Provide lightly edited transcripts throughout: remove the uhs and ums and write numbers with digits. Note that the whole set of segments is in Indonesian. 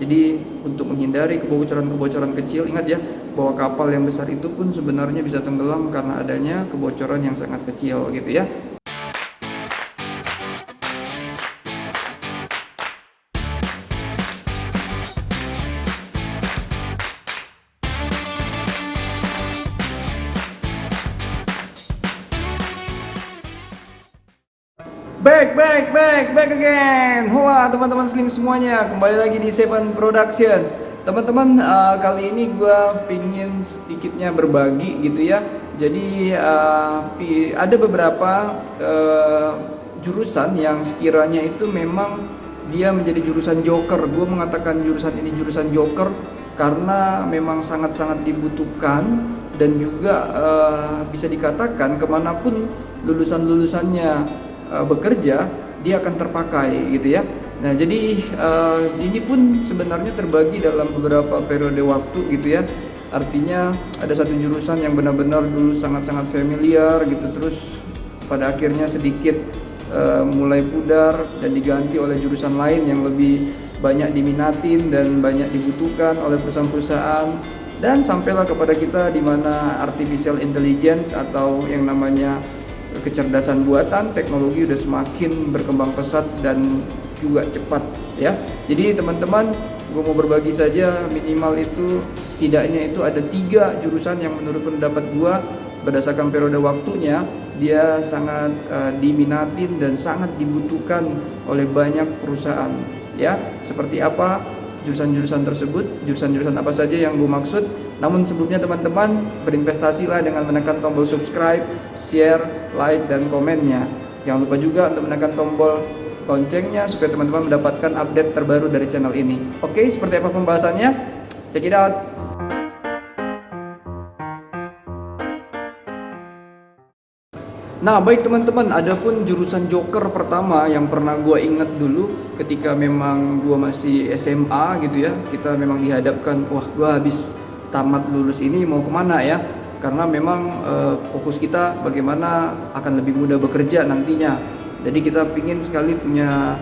Jadi untuk menghindari kebocoran-kebocoran kecil, ingat ya bahwa kapal yang besar itu pun sebenarnya bisa tenggelam karena adanya kebocoran yang sangat kecil gitu ya. Back again. Wah, teman-teman Slim semuanya, kembali lagi di Seven Production. Teman-teman, kali ini gue pingin sedikitnya berbagi gitu ya. Jadi ada beberapa jurusan yang sekiranya itu memang dia menjadi jurusan joker. Gue mengatakan jurusan ini jurusan joker karena memang sangat-sangat dibutuhkan dan juga bisa dikatakan kemanapun lulusan-lulusannya bekerja, dia akan terpakai gitu ya. Nah, jadi ini pun sebenarnya terbagi dalam beberapa periode waktu gitu ya. Artinya ada satu jurusan yang benar-benar dulu sangat-sangat familiar gitu, terus pada akhirnya sedikit mulai pudar dan diganti oleh jurusan lain yang lebih banyak diminatin dan banyak dibutuhkan oleh perusahaan-perusahaan. Dan sampailah kepada kita di mana artificial intelligence atau yang namanya kecerdasan buatan, teknologi udah semakin berkembang pesat dan juga cepat ya. Jadi teman-teman, gue mau berbagi saja, minimal itu setidaknya itu ada 3 jurusan yang menurut pendapat gue berdasarkan periode waktunya dia sangat diminatin dan sangat dibutuhkan oleh banyak perusahaan ya. Seperti apa jurusan-jurusan tersebut, jurusan-jurusan apa saja yang gue maksud. Namun sebelumnya teman-teman, berinvestasilah dengan menekan tombol subscribe, share, like, dan komennya. Jangan lupa juga untuk menekan tombol loncengnya supaya teman-teman mendapatkan update terbaru dari channel ini. Oke, seperti apa pembahasannya? Check it out! Nah, baik teman-teman, adapun jurusan joker pertama yang pernah gue inget dulu ketika memang gue masih SMA gitu ya, kita memang dihadapkan, wah gue habis tamat lulus ini mau kemana ya, karena memang fokus kita bagaimana akan lebih mudah bekerja nantinya. Jadi kita pingin sekali punya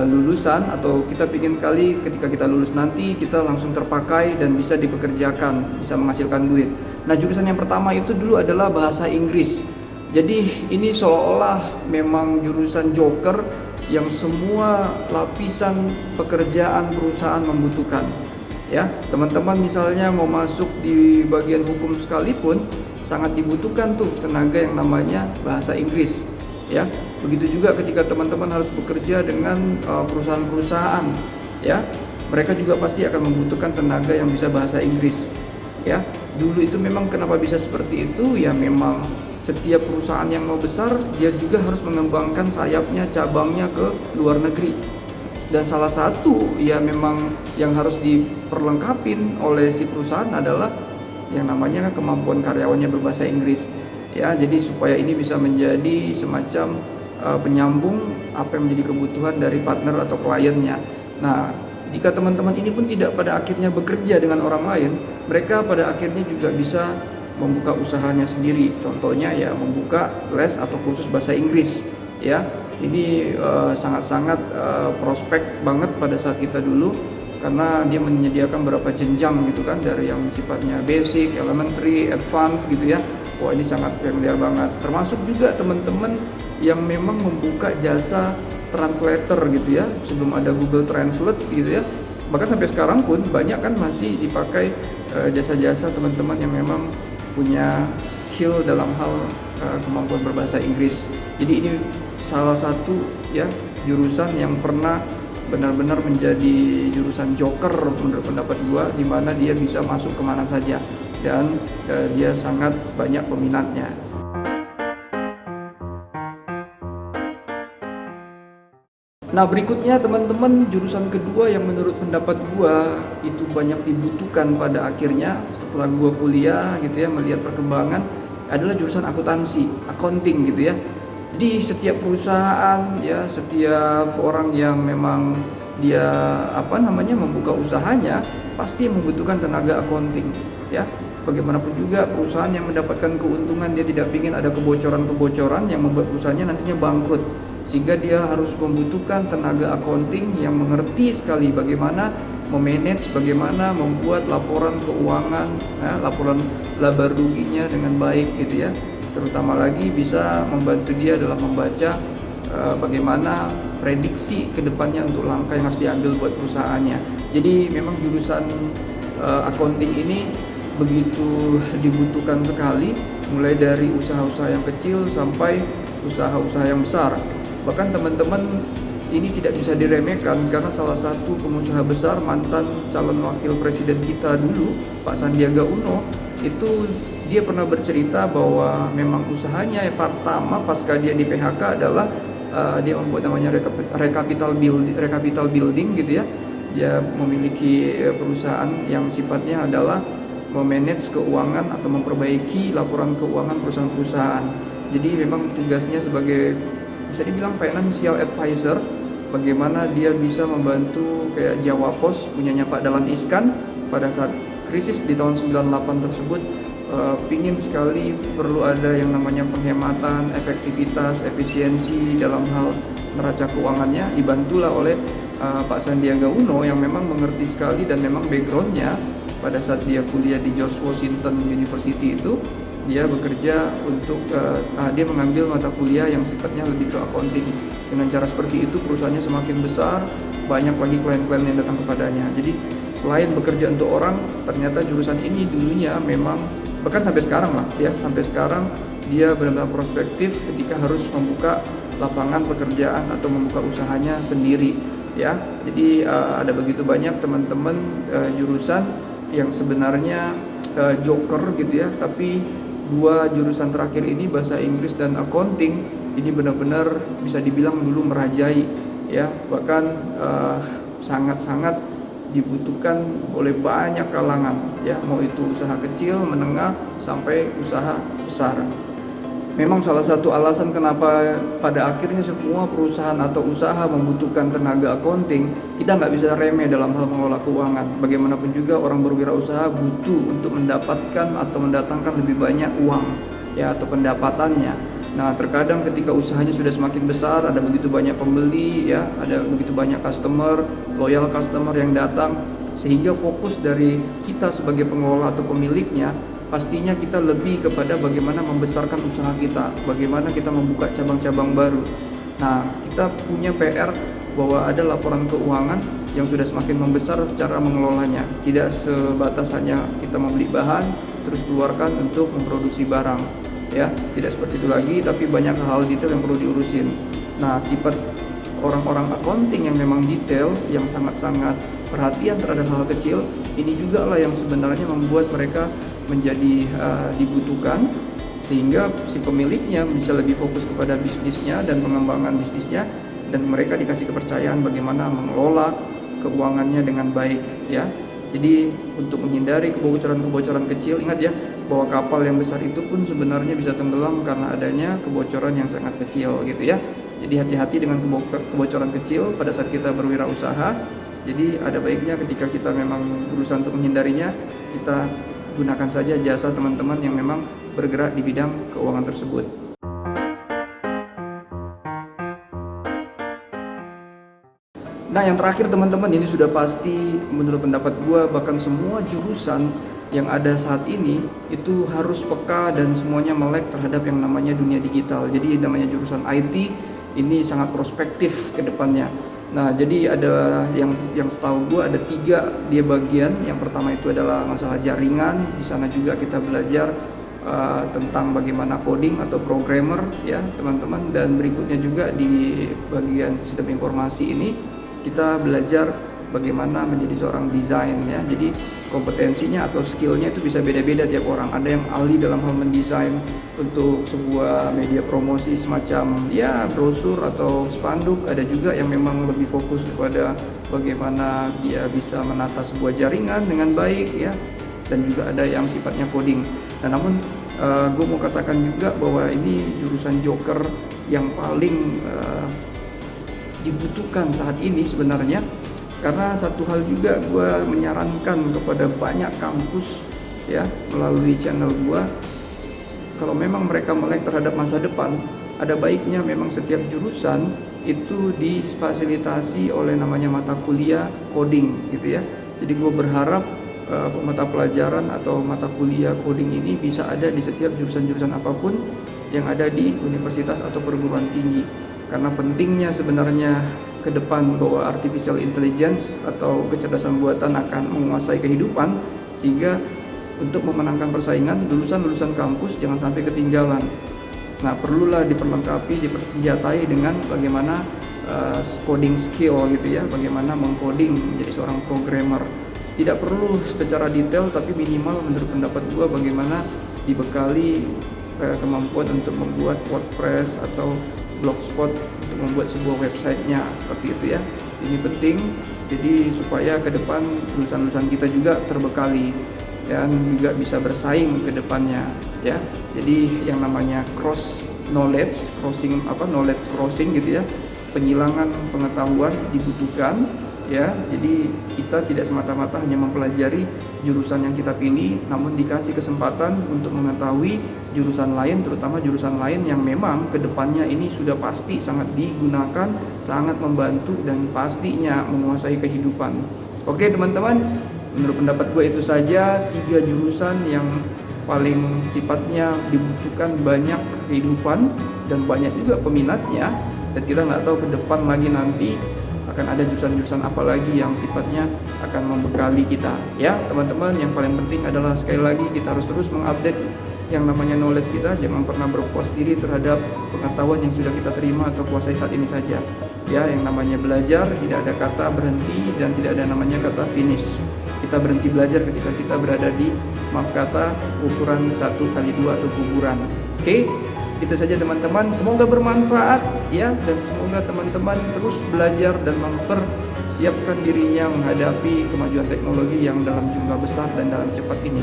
lulusan, atau kita pingin kali ketika kita lulus nanti kita langsung terpakai dan bisa dipekerjakan, bisa menghasilkan duit. Nah, jurusan yang pertama itu dulu adalah bahasa Inggris. Jadi ini seolah-olah memang jurusan joker yang semua lapisan pekerjaan perusahaan membutuhkan. Ya, teman-teman misalnya mau masuk di bagian hukum sekalipun sangat dibutuhkan tuh tenaga yang namanya bahasa Inggris. Ya, begitu juga ketika teman-teman harus bekerja dengan perusahaan-perusahaan. Ya, mereka juga pasti akan membutuhkan tenaga yang bisa bahasa Inggris. Ya, dulu itu memang kenapa bisa seperti itu ya, memang setiap perusahaan yang mau besar dia juga harus mengembangkan sayapnya, cabangnya ke luar negeri. Dan salah satu ya memang yang harus diperlengkapin oleh si perusahaan adalah yang namanya kemampuan karyawannya berbahasa Inggris. Ya, jadi supaya ini bisa menjadi semacam penyambung apa yang menjadi kebutuhan dari partner atau kliennya. Nah, jika teman-teman ini pun tidak pada akhirnya bekerja dengan orang lain, mereka pada akhirnya juga bisa membuka usahanya sendiri. Contohnya ya membuka les atau kursus bahasa Inggris ya. Ini sangat-sangat prospek banget pada saat kita dulu, karena dia menyediakan beberapa jenjang gitu kan, dari yang sifatnya basic, elementary, advance gitu ya. Wah, ini sangat familiar banget. Termasuk juga teman-teman yang memang membuka jasa translator gitu ya, sebelum ada Google Translate gitu ya. Bahkan sampai sekarang pun banyak kan masih dipakai jasa-jasa teman-teman yang memang punya skill dalam hal kemampuan berbahasa Inggris. Jadi ini salah satu ya jurusan yang pernah benar-benar menjadi jurusan joker menurut pendapat gua, di mana dia bisa masuk kemana saja dan dia sangat banyak peminatnya. Nah, berikutnya teman-teman, jurusan kedua yang menurut pendapat gua itu banyak dibutuhkan pada akhirnya setelah gua kuliah gitu ya, melihat perkembangan, adalah jurusan akuntansi, accounting gitu ya. Jadi setiap perusahaan ya, setiap orang yang memang dia membuka usahanya pasti membutuhkan tenaga accounting ya. Bagaimanapun juga perusahaan yang mendapatkan keuntungan, dia tidak ingin ada kebocoran-kebocoran yang membuat perusahaannya nantinya bangkrut. Sehingga dia harus membutuhkan tenaga accounting yang mengerti sekali bagaimana memanage bagaimana membuat laporan keuangan, laporan laba ruginya dengan baik gitu ya. Terutama lagi bisa membantu dia dalam membaca bagaimana prediksi kedepannya untuk langkah yang harus diambil buat perusahaannya. Jadi memang jurusan accounting ini begitu dibutuhkan sekali, mulai dari usaha-usaha yang kecil sampai usaha-usaha yang besar. Bahkan teman-teman, ini tidak bisa diremehkan karena salah satu pengusaha besar, mantan calon wakil presiden kita dulu, Pak Sandiaga Uno, itu dia pernah bercerita bahwa memang usahanya yang pertama pasca dia di PHK adalah dia membuat namanya recapital building gitu ya. Dia memiliki perusahaan yang sifatnya adalah memanage keuangan atau memperbaiki laporan keuangan perusahaan-perusahaan. Jadi memang tugasnya sebagai, bisa dibilang, financial advisor, bagaimana dia bisa membantu kayak Jawa Pos punyanya Pak Dahlan Iskan pada saat krisis di tahun 98 tersebut. Pingin sekali perlu ada yang namanya penghematan, efektivitas, efisiensi dalam hal neraca keuangannya, dibantulah oleh Pak Sandiaga Uno yang memang mengerti sekali dan memang backgroundnya pada saat dia kuliah di George Washington University itu dia bekerja untuk dia mengambil mata kuliah yang sifatnya lebih ke accounting. Dengan cara seperti itu perusahaannya semakin besar, banyak lagi klien-klien yang datang kepadanya. Jadi selain bekerja untuk orang, ternyata jurusan ini dulunya memang, bahkan sampai sekarang lah ya, sampai sekarang dia benar-benar prospektif ketika harus membuka lapangan pekerjaan atau membuka usahanya sendiri ya. Jadi ada begitu banyak teman-teman jurusan yang sebenarnya joker gitu ya, tapi dua jurusan terakhir ini, bahasa Inggris dan accounting, ini benar-benar bisa dibilang dulu merajai ya, bahkan sangat-sangat dibutuhkan oleh banyak kalangan ya, mau itu usaha kecil, menengah, sampai usaha besar. Memang salah satu alasan kenapa pada akhirnya semua perusahaan atau usaha membutuhkan tenaga accounting, kita nggak bisa remeh dalam hal mengelola keuangan. Bagaimanapun juga orang berwirausaha butuh untuk mendapatkan atau mendatangkan lebih banyak uang ya, atau pendapatannya. Nah, terkadang ketika usahanya sudah semakin besar, ada begitu banyak pembeli ya, ada begitu banyak customer, loyal customer yang datang, sehingga fokus dari kita sebagai pengelola atau pemiliknya pastinya kita lebih kepada bagaimana membesarkan usaha kita, bagaimana kita membuka cabang-cabang baru. Nah, kita punya PR bahwa ada laporan keuangan yang sudah semakin membesar cara mengelolanya. Tidak sebatas hanya kita membeli bahan terus keluarkan untuk memproduksi barang, ya. Tidak seperti itu lagi, tapi banyak hal detail yang perlu diurusin. Nah, sifat orang-orang accounting yang memang detail, yang sangat-sangat perhatian terhadap hal kecil, ini juga lah yang sebenarnya membuat mereka menjadi dibutuhkan, sehingga si pemiliknya bisa lebih fokus kepada bisnisnya dan pengembangan bisnisnya, dan mereka dikasih kepercayaan bagaimana mengelola keuangannya dengan baik ya. Jadi untuk menghindari kebocoran-kebocoran kecil, ingat ya bahwa kapal yang besar itu pun sebenarnya bisa tenggelam karena adanya kebocoran yang sangat kecil gitu ya. Jadi hati-hati dengan kebocoran kecil pada saat kita berwirausaha. Jadi ada baiknya ketika kita memang berusaha untuk menghindarinya, kita gunakan saja jasa teman-teman yang memang bergerak di bidang keuangan tersebut. Nah, yang terakhir teman-teman, ini sudah pasti menurut pendapat gua, bahkan semua jurusan yang ada saat ini itu harus peka dan semuanya melek terhadap yang namanya dunia digital. Jadi namanya jurusan IT ini sangat prospektif ke depannya. Nah, jadi ada yang setahu gue ada 3 dia bagian. Yang pertama itu adalah masalah jaringan. Di sana juga kita belajar tentang bagaimana coding atau programmer ya teman-teman. Dan berikutnya juga di bagian sistem informasi ini kita belajar bagaimana menjadi seorang desain ya. Jadi kompetensinya atau skillnya itu bisa beda-beda tiap orang. Ada yang ahli dalam hal mendesain untuk sebuah media promosi semacam ya brosur atau spanduk. Ada juga yang memang lebih fokus kepada bagaimana dia bisa menata sebuah jaringan dengan baik ya. Dan juga ada yang sifatnya coding. Nah, namun gue mau katakan juga bahwa ini jurusan joker yang paling dibutuhkan saat ini sebenarnya. Karena satu hal juga gue menyarankan kepada banyak kampus ya melalui channel gue, kalau memang mereka melek terhadap masa depan, ada baiknya memang setiap jurusan itu difasilitasi oleh namanya mata kuliah coding gitu ya. Jadi gue berharap mata pelajaran atau mata kuliah coding ini bisa ada di setiap jurusan-jurusan apapun yang ada di universitas atau perguruan tinggi. Karena pentingnya sebenarnya ke depan bahwa artificial intelligence atau kecerdasan buatan akan menguasai kehidupan, sehingga untuk memenangkan persaingan lulusan-lulusan kampus jangan sampai ketinggalan. Nah, perlulah diperlengkapi, dipersenjatai dengan bagaimana coding skill gitu ya, bagaimana mengcoding menjadi seorang programmer. Tidak perlu secara detail, tapi minimal menurut pendapat gue bagaimana dibekali kemampuan untuk membuat WordPress atau Blogspot untuk membuat sebuah websitenya, seperti itu ya. Ini penting, jadi supaya ke depan lulusan-lulusan kita juga terbekali dan juga bisa bersaing ke depannya ya. Jadi yang namanya knowledge crossing gitu ya, penghilangan pengetahuan dibutuhkan ya. Jadi kita tidak semata-mata hanya mempelajari jurusan yang kita pilih, namun dikasih kesempatan untuk mengetahui jurusan lain, terutama jurusan lain yang memang kedepannya ini sudah pasti sangat digunakan, sangat membantu dan pastinya menguasai kehidupan. Oke teman-teman, menurut pendapat gue itu saja 3 jurusan yang paling sifatnya dibutuhkan banyak kehidupan dan banyak juga peminatnya, dan kita nggak tahu ke depan lagi nanti akan ada jurusan-jurusan apa lagi yang sifatnya akan membekali kita ya teman-teman. Yang paling penting adalah sekali lagi kita harus terus mengupdate yang namanya knowledge kita, jangan pernah berpuas diri terhadap pengetahuan yang sudah kita terima atau kuasai saat ini saja ya. Yang namanya belajar tidak ada kata berhenti dan tidak ada namanya kata finish. Kita berhenti belajar ketika kita berada di ukuran 1x2 atau kuburan. Oke, itu saja teman-teman, semoga bermanfaat ya, dan semoga teman-teman terus belajar dan mempersiapkan dirinya menghadapi kemajuan teknologi yang dalam jumlah besar dan dalam cepat ini.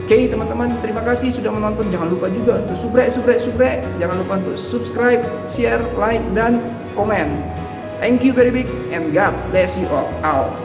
Oke teman-teman, terima kasih sudah menonton. Jangan lupa juga untuk subrek. Jangan lupa untuk subscribe, share, like, dan komen. Thank you very big and God bless you all.